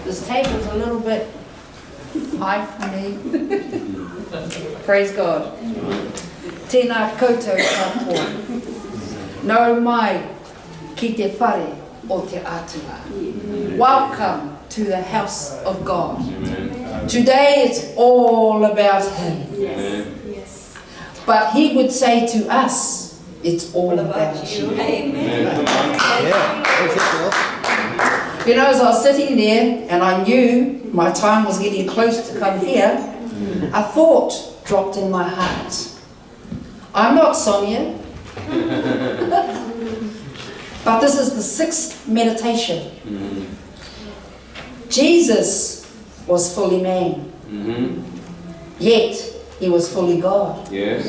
This table's a little bit high for me. Praise God. Tēnā koutou katoa. No mai ki te whare o te atua. Welcome to the house of God. Today it's all about Him. Yes. But He would say to us, it's all about you. Amen. You know, as I was sitting there and I knew my time was getting close to come here, a thought dropped in my heart. I'm not Sonia, but this is the 6th meditation. Jesus was fully man, yet He was fully God. Yes.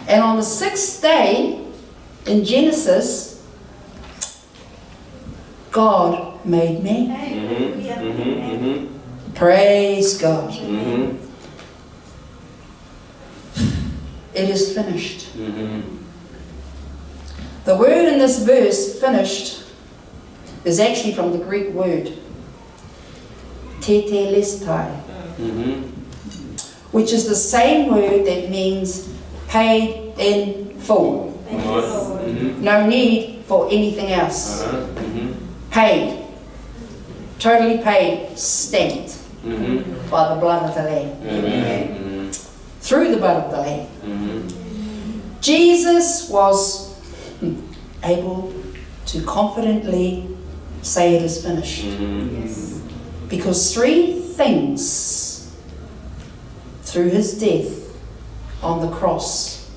And on the 6th day in Genesis, God made man. Praise God. It is finished. The word in this verse, finished, is actually from the Greek word tetelestai, which is the same word that means paid in full. No need for anything else. Paid. Totally paid, stamped by the blood of the Lamb. Through the blood of the Lamb. Jesus was able to confidently say it is finished. Yes. Because 3 things through His death on the cross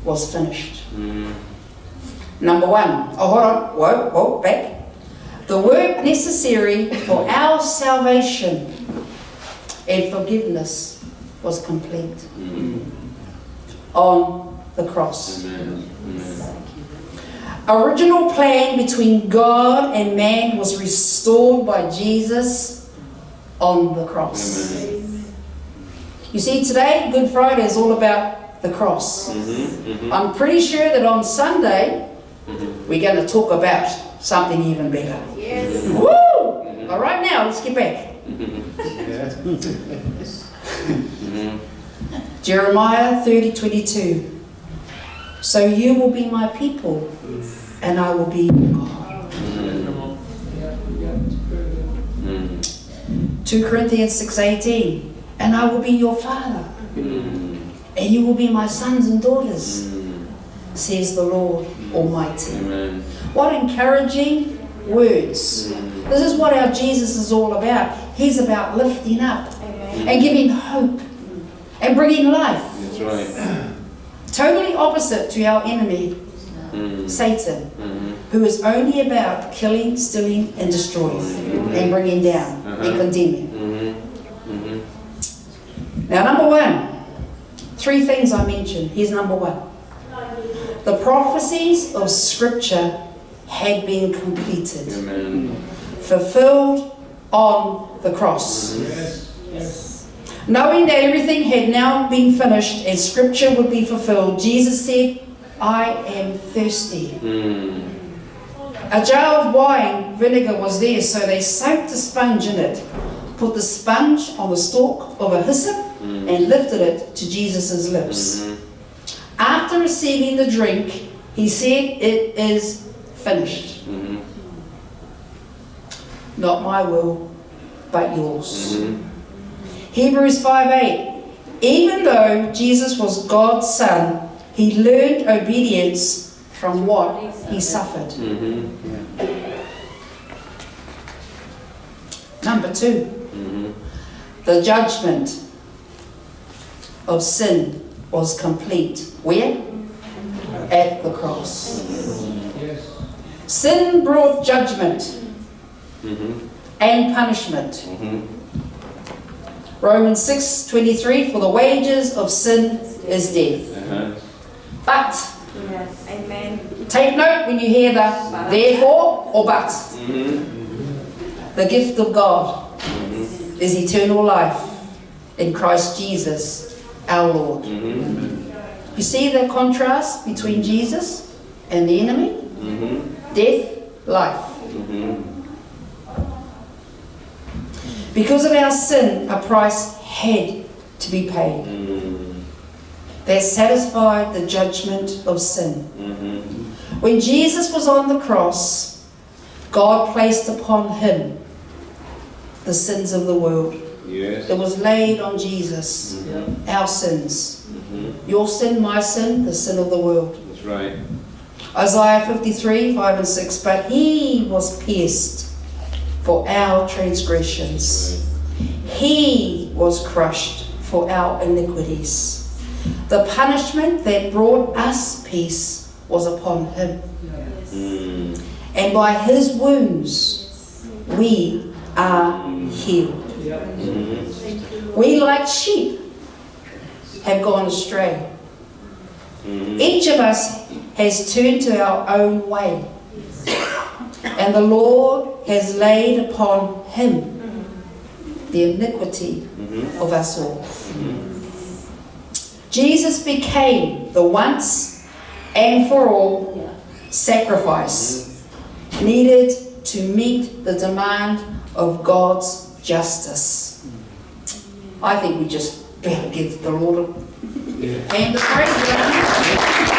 was finished. Number 1, hold on, back. The work necessary for our salvation and forgiveness was complete on the cross. Original plan between God and man was restored by Jesus on the cross. You see, today, Good Friday is all about the cross. I'm pretty sure that on Sunday, we're going to talk about something even better. Yes. Woo! All right, now, let's get back. Jeremiah 30:22. So you will be my people, and I will be your God. 2 Corinthians 6:18. And I will be your father, and you will be my sons and daughters, says the Lord Almighty. What encouraging words. This is what our Jesus is all about. He's about lifting up and giving hope and bringing life. That's right. Totally opposite to our enemy, Satan, who is only about killing, stealing, and destroying, and bringing down and condemning. Now, number 1, 3 things I mentioned. Here's number 1. The prophecies of Scripture had been completed, fulfilled on the cross. Knowing that everything had now been finished and Scripture would be fulfilled, Jesus said, I am thirsty. A jar of wine vinegar was there, so they soaked a sponge in it, put the sponge on the stalk of a hyssop, and lifted it to Jesus' lips. After receiving the drink, he said, it is finished. Not my will, but yours. Hebrews 5:8. Even though Jesus was God's Son, He learned obedience from what He suffered. Number 2. The judgment of sin was complete. Where? At the cross. Sin brought judgment and punishment. Romans 6:23, for the wages of sin is death. But, take note when you hear the therefore or but. The gift of God is eternal life in Christ Jesus our Lord. You see the contrast between Jesus and the enemy? Death, life. Because of our sin, a price had to be paid. That satisfied the judgment of sin. When Jesus was on the cross, God placed upon him the sins of the world. Yes. It was laid on Jesus, our sins. Your sin, my sin, the sin of the world. That's right. Isaiah 53, 5 and 6. But he was pierced for our transgressions. He was crushed for our iniquities. The punishment that brought us peace was upon him. And by his wounds we are healed. We like sheep have gone astray. Each of us has turned to our own way. And the Lord has laid upon him the iniquity of us all. Jesus became the once and for all sacrifice needed to meet the demand of God's justice. I think we just better give the Lord a hand of praise.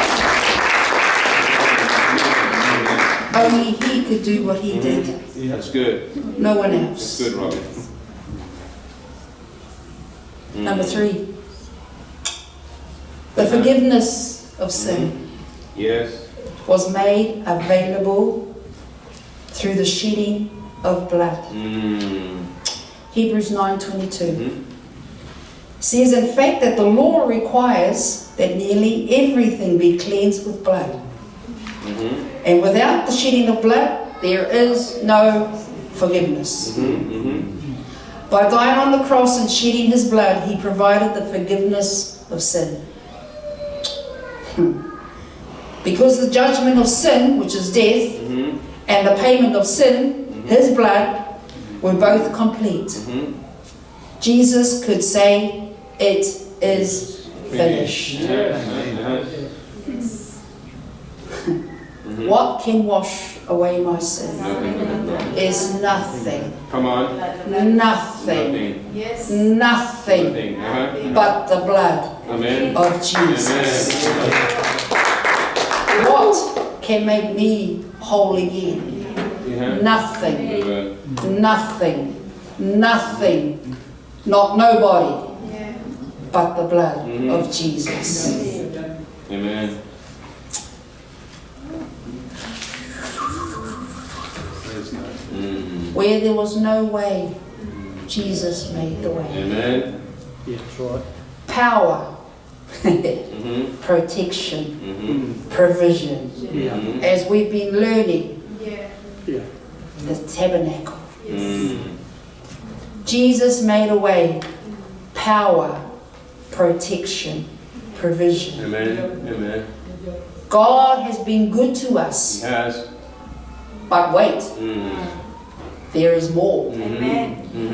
Only he could do what he did. That's good. No one else. That's good, Robyn. Number 3. The forgiveness of sin Yes. was made available through the shedding of blood. Hebrews 9:22 says in fact that the law requires that nearly everything be cleansed with blood. And without the shedding of blood, there is no forgiveness. By dying on the cross and shedding his blood, he provided the forgiveness of sin. Because the judgment of sin, which is death, and the payment of sin, his blood, were both complete. Jesus could say, it is finished. What can wash away my sin? Is nothing. Come on. Nothing. Yes. Nothing but the blood Amen. of Jesus. What can make me whole again? Nothing. Nothing. Nothing. Not nobody. But the blood of Jesus. Amen. Where there was no way, Jesus made the way. Amen. Yeah, that's right. Power, protection, provision. As we've been learning, Yeah. the tabernacle. Jesus made a way. Power, protection, provision. Amen. Amen. God has been good to us. He has. But wait, there is more.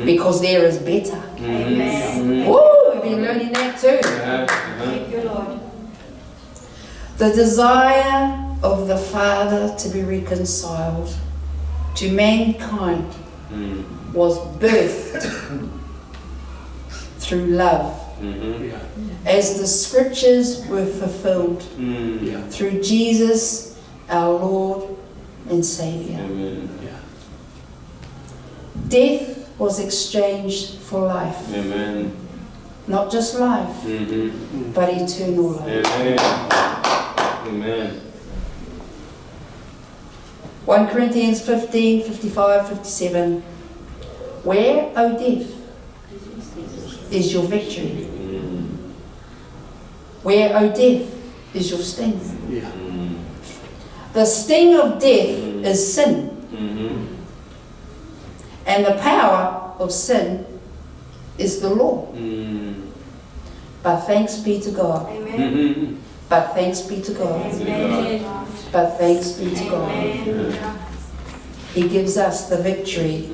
Because there is better. Woo, we've been learning that too. Thank you, Lord. The desire of the Father to be reconciled to mankind was birthed through love. As the scriptures were fulfilled through Jesus, our Lord and Savior. Amen. Death was exchanged for life. Amen. Not just life, but eternal life. Amen. Amen. 1 Corinthians 15, 55, 57. Where, O death, is your victory? Where, O death, is your sting? Yeah. The sting of death is sin. And the power of sin is the law. But thanks be to God. Amen. But thanks be to God. But thanks be to God. He gives us the victory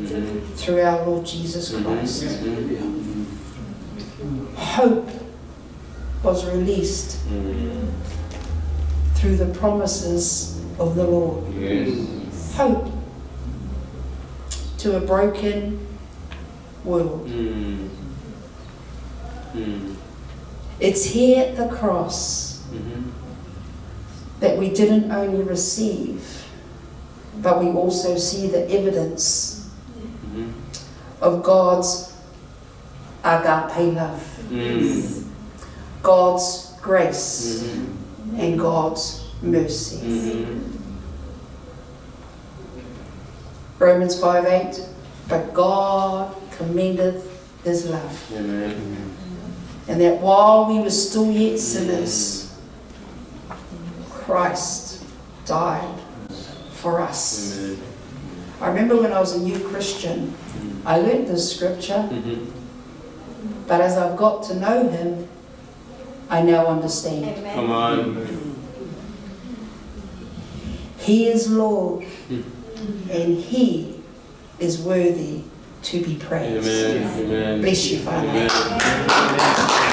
through our Lord Jesus Christ. Hope was released through the promises of the Lord. Yes. Hope to a broken world. Mm. Mm. It's here at the cross Mhm. that we didn't only receive, but we also see the evidence Mhm. of God's agape love, Mm. God's grace, Mhm. and God's mercy. Mhm. Romans 5:8, but God commendeth his love, Amen. and that while we were still yet sinners, Christ died for us. Amen. I remember when I was a new Christian, I learned this scripture, Mhm. but as I've got to know him, I now understand. Come on. He is Lord, and he is worthy to be praised. Amen. Amen. Bless you, Father. Amen.